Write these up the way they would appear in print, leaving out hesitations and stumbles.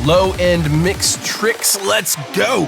Low end mix tricks, let's go.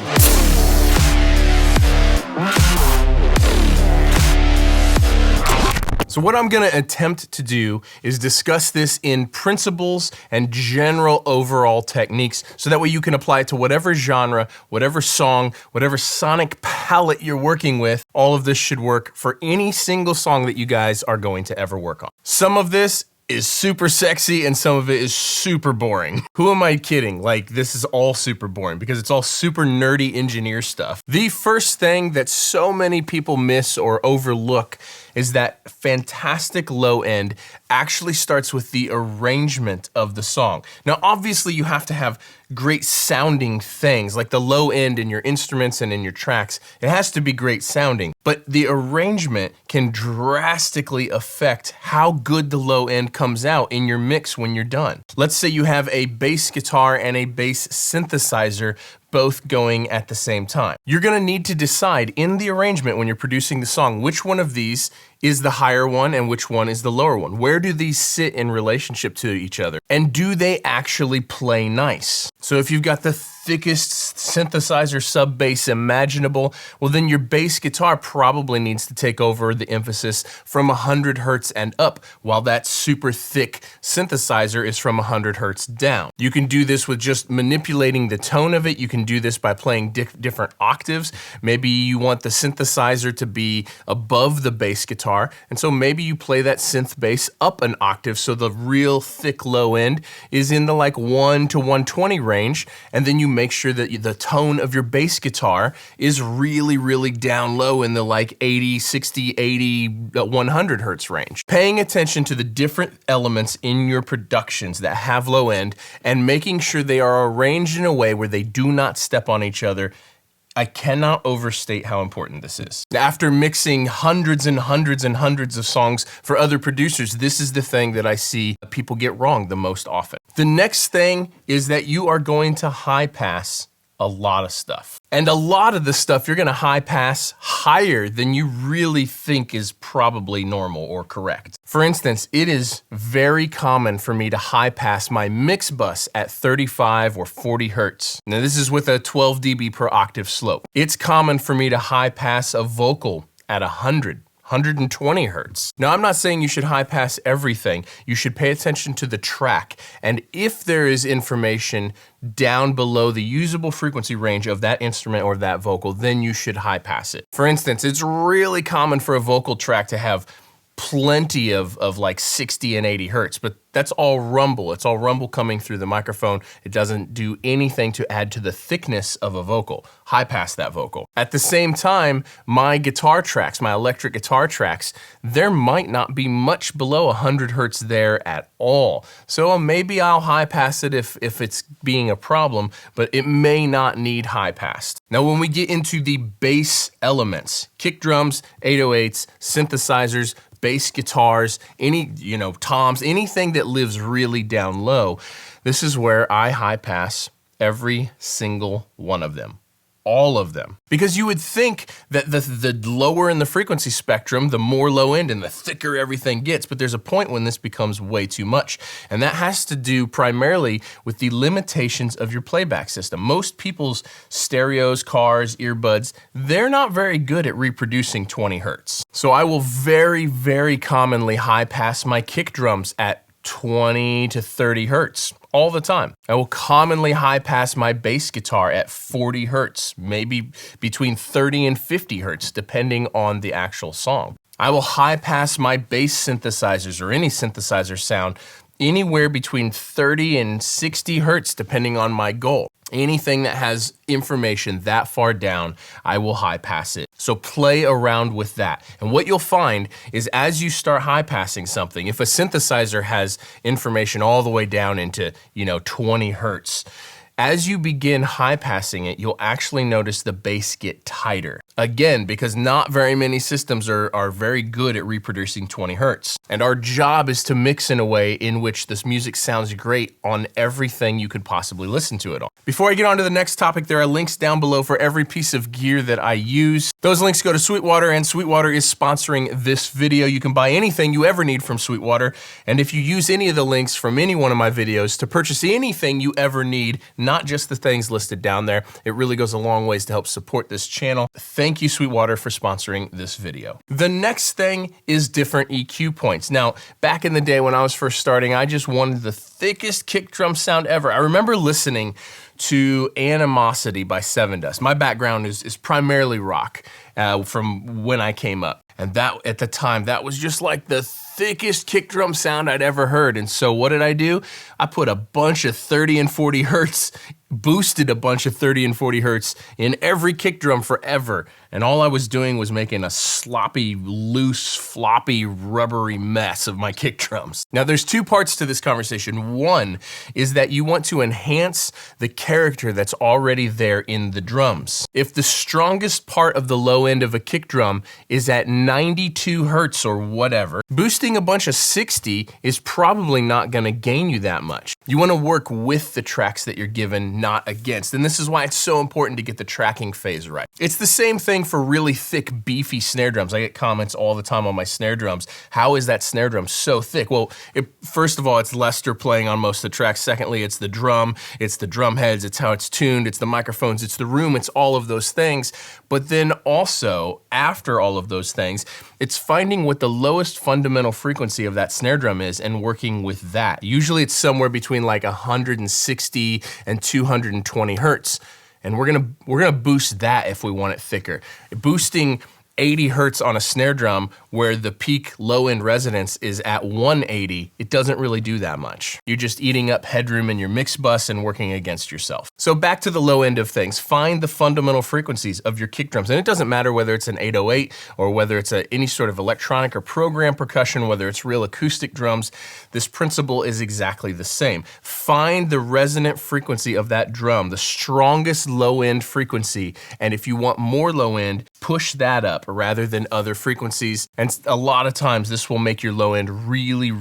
So what I'm gonna attempt to do is discuss this in principles and general overall techniques so that way you can apply it to whatever genre, whatever song, whatever sonic palette you're working with. All of this should work for any single song that you guys are going to ever work on. Some of this is super sexy and some of it is super boring. Who am I kidding? Like, this is all super boring because it's all super nerdy engineer stuff. The first thing that so many people miss or overlook is that fantastic low end actually starts with the arrangement of the song. Now, obviously you have to have great sounding things, like the low end in your instruments and in your tracks. It has to be great sounding, but the arrangement can drastically affect how good the low end comes out in your mix when you're done. Let's say you have a bass guitar and a bass synthesizer both going at the same time. You're gonna need to decide in the arrangement when you're producing the song, which one of these is the higher one and which one is the lower one. Where do these sit in relationship to each other? And do they actually play nice? So if you've got the thickest synthesizer sub bass imaginable, well then your bass guitar probably needs to take over the emphasis from 100 hertz and up, while that super thick synthesizer is from 100 hertz down. You can do this with just manipulating the tone of it. You can do this by playing different octaves. Maybe you want the synthesizer to be above the bass guitar, and so maybe you play that synth bass up an octave so the real thick low end is in the like 1 to 120 range, and then you make sure that the tone of your bass guitar is really, really down low in the like 80, 60, 80, 100 hertz range. Paying attention to the different elements in your productions that have low end and making sure they are arranged in a way where they do not step on each other. I cannot overstate how important this is. After mixing hundreds and hundreds and hundreds of songs for other producers, this is the thing that I see people get wrong the most often. The next thing is that you are going to high pass a lot of stuff. And a lot of the stuff you're gonna high pass higher than you really think is probably normal or correct. For instance, it is very common for me to high pass my mix bus at 35 or 40 hertz. Now this is with a 12 dB per octave slope. It's common for me to high pass a vocal at 120 hertz. Now, I'm not saying you should high pass everything. You should pay attention to the track. And if there is information down below the usable frequency range of that instrument or that vocal, then you should high pass it. For instance, it's really common for a vocal track to have plenty of like 60 and 80 hertz, but that's all rumble. It's all rumble coming through the microphone. It doesn't do anything to add to the thickness of a vocal. High pass that vocal. At the same time, my guitar tracks, my electric guitar tracks, there might not be much below 100 hertz there at all. So maybe I'll high pass it if it's being a problem, but it may not need high passed. Now, when we get into the bass elements, kick drums, 808s, synthesizers, bass guitars, any, toms, anything that lives really down low, this is where I high pass every single one of them. All of them. Because you would think that the lower in the frequency spectrum, the more low end and the thicker everything gets, but there's a point when this becomes way too much. And that has to do primarily with the limitations of your playback system. Most people's stereos, cars, earbuds, they're not very good at reproducing 20 hertz. So I will very, very commonly high pass my kick drums at 20 to 30 hertz all the time. I will commonly high pass my bass guitar at 40 hertz, maybe between 30 and 50 hertz, depending on the actual song. I will high pass my bass synthesizers or any synthesizer sound anywhere between 30 and 60 hertz, depending on my goal. Anything that has information that far down, I will high pass it. So play around with that. And what you'll find is as you start high passing something, if a synthesizer has information all the way down into, 20 hertz, as you begin high passing it, you'll actually notice the bass get tighter. Again, because not very many systems are very good at reproducing 20 hertz. And our job is to mix in a way in which this music sounds great on everything you could possibly listen to it on. Before I get on to the next topic, there are links down below for every piece of gear that I use. Those links go to Sweetwater, and Sweetwater is sponsoring this video. You can buy anything you ever need from Sweetwater. And if you use any of the links from any one of my videos to purchase anything you ever need, not just the things listed down there. It really goes a long ways to help support this channel. Thank you, Sweetwater, for sponsoring this video. The next thing is different EQ points. Now, back in the day when I was first starting, I just wanted the thickest kick drum sound ever. I remember listening to Animosity by Seven Dust. My background is primarily rock from when I came up. And that, at the time, that was just like the thickest kick drum sound I'd ever heard. And so what did I do? I put a bunch of 30 and 40 hertz, boosted a bunch of 30 and 40 hertz in every kick drum forever. And all I was doing was making a sloppy, loose, floppy, rubbery mess of my kick drums. Now there's two parts to this conversation. One is that you want to enhance the character that's already there in the drums. If the strongest part of the low end of a kick drum is at 92 hertz or whatever, boosting a bunch of 60 is probably not gonna gain you that much. You wanna work with the tracks that you're given, not against. And this is why it's so important to get the tracking phase right. It's the same thing for really thick, beefy snare drums. I get comments all the time on my snare drums. How is that snare drum so thick? Well, first of all, it's Lester playing on most of the tracks. Secondly, it's the drum heads, it's how it's tuned, it's the microphones, it's the room, it's all of those things. But then also, after all of those things, it's finding what the lowest fundamental frequency of that snare drum is and working with that. Usually it's somewhere between like 160 and 220 hertz. And we're gonna boost that if we want it thicker. Boosting 80 hertz on a snare drum where the peak low end resonance is at 180, it doesn't really do that much. You're just eating up headroom in your mix bus and working against yourself. So back to the low end of things, find the fundamental frequencies of your kick drums. And it doesn't matter whether it's an 808 or whether it's any sort of electronic or program percussion, whether it's real acoustic drums, this principle is exactly the same. Find the resonant frequency of that drum, the strongest low end frequency. And if you want more low end, push that up rather than other frequencies. And a lot of times this will make your low end really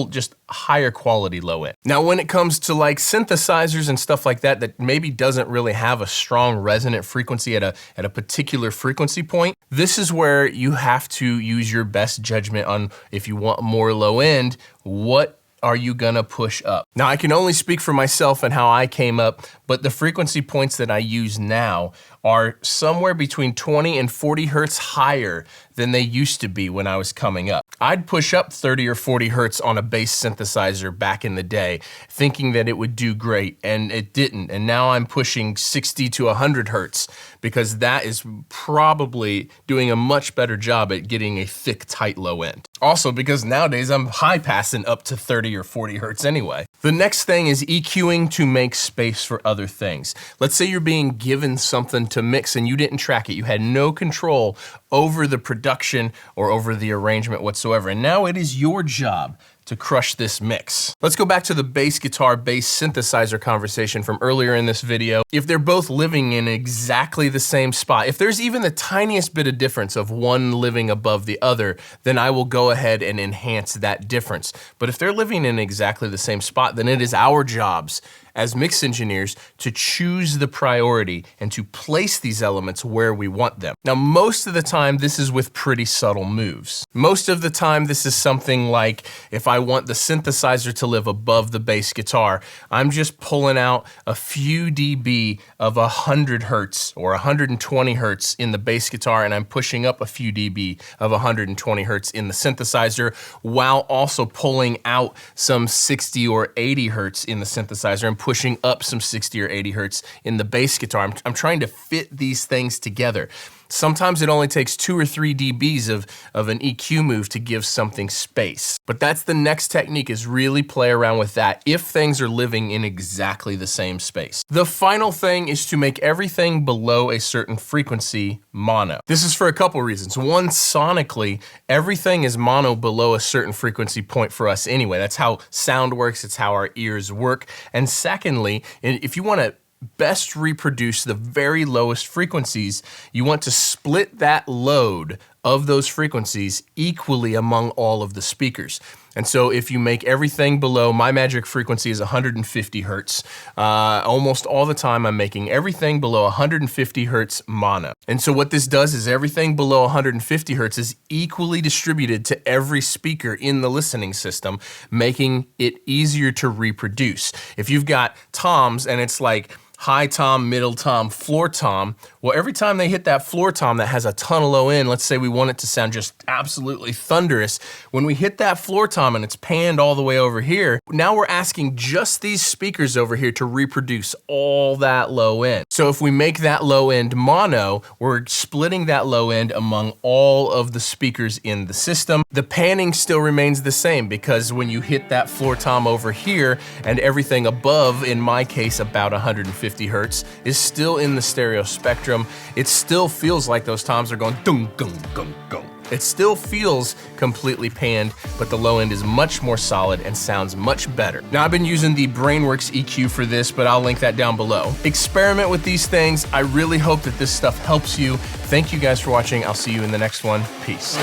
just higher quality low end. Now, when it comes to like synthesizers and stuff like that, that maybe doesn't really have a strong resonant frequency at a particular frequency point, this is where you have to use your best judgment on if you want more low end, what are you gonna push up? Now, I can only speak for myself and how I came up, but the frequency points that I use now are somewhere between 20 and 40 hertz higher than they used to be when I was coming up. I'd push up 30 or 40 hertz on a bass synthesizer back in the day, thinking that it would do great, and it didn't. And now I'm pushing 60 to 100 hertz because that is probably doing a much better job at getting a thick, tight low end. Also, because nowadays I'm high passing up to 30 or 40 hertz anyway. The next thing is EQing to make space for other things. Let's say you're being given something to mix and you didn't track it. You had no control over the production or over the arrangement whatsoever. And now it is your job to crush this mix. Let's go back to the bass guitar, bass synthesizer conversation from earlier in this video. If they're both living in exactly the same spot, if there's even the tiniest bit of difference of one living above the other, then I will go ahead and enhance that difference. But if they're living in exactly the same spot, then it is our jobs as mix engineers to choose the priority and to place these elements where we want them. Now, most of the time, this is with pretty subtle moves. Most of the time, this is something like, if I want the synthesizer to live above the bass guitar, I'm just pulling out a few dB of 100 hertz or 120 hertz in the bass guitar, and I'm pushing up a few dB of 120 hertz in the synthesizer, while also pulling out some 60 or 80 hertz in the synthesizer and pushing up some 60 or 80 hertz in the bass guitar. I'm trying to fit these things together. Sometimes it only takes 2 or 3 dBs of an EQ move to give something space. But that's the next technique, is really play around with that if things are living in exactly the same space. The final thing is to make everything below a certain frequency mono. This is for a couple reasons. One, sonically, everything is mono below a certain frequency point for us anyway. That's how sound works, it's how our ears work. And secondly, if you want to best reproduce the very lowest frequencies, you want to split that load of those frequencies equally among all of the speakers. And so if you make everything below, my magic frequency is 150 hertz. Almost all the time I'm making everything below 150 hertz mono. And so what this does is everything below 150 hertz is equally distributed to every speaker in the listening system, making it easier to reproduce. If you've got toms and it's like high tom, middle tom, floor tom. Well, every time they hit that floor tom that has a ton of low end, let's say we want it to sound just absolutely thunderous, when we hit that floor tom and it's panned all the way over here, now we're asking just these speakers over here to reproduce all that low end. So if we make that low end mono, we're splitting that low end among all of the speakers in the system. The panning still remains the same because when you hit that floor tom over here and everything above, in my case, about 150 hertz, is still in the stereo spectrum, it still feels like those toms are going dung, gung, gung, gung. It still feels completely panned, but the low end is much more solid and sounds much better. Now, I've been using the Brainworks EQ for this, but I'll link that down below. Experiment with these things. I really hope that this stuff helps you. Thank you guys for watching. I'll see you in the next one. Peace.